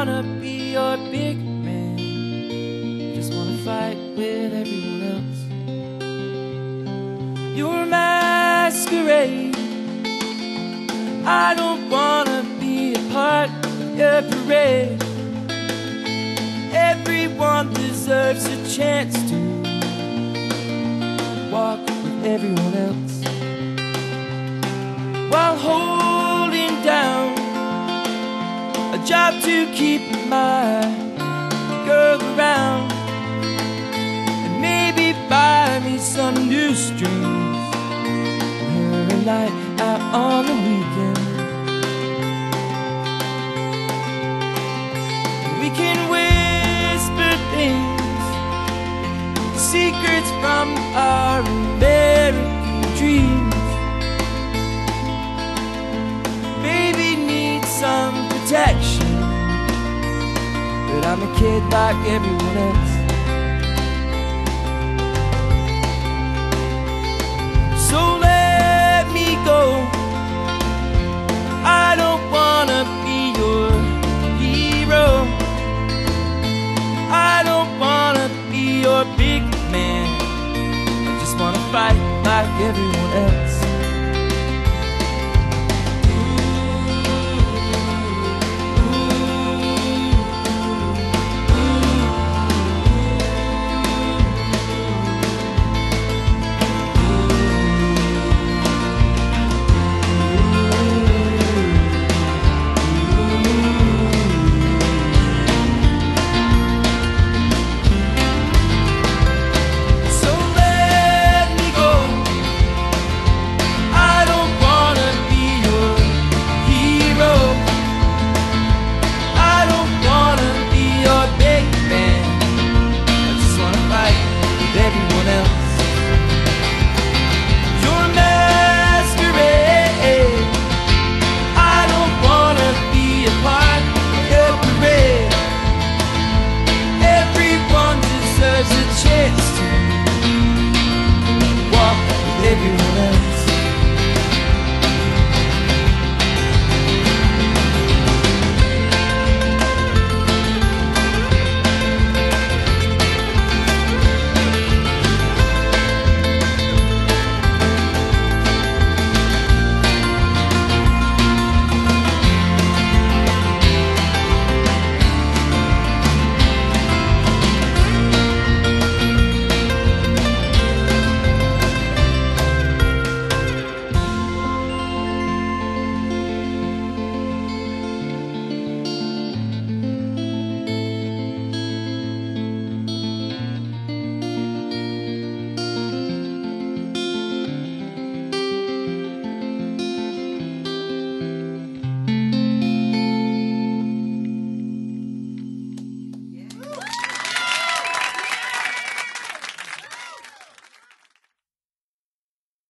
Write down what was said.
wanna be your big man. Just wanna fight with everyone else. Your masquerade. I don't wanna be a part of your parade. Everyone deserves a chance to walk with everyone else, while holding down a job to keep my girl around, and maybe buy me some new strings, her a night out on the weekend. We can whisper things, secrets from our American dreams. Baby needs some protection, but I'm a kid like everyone else. So let me go. I don't wanna be your hero. I don't wanna be your big man. I just wanna fight like everyone else.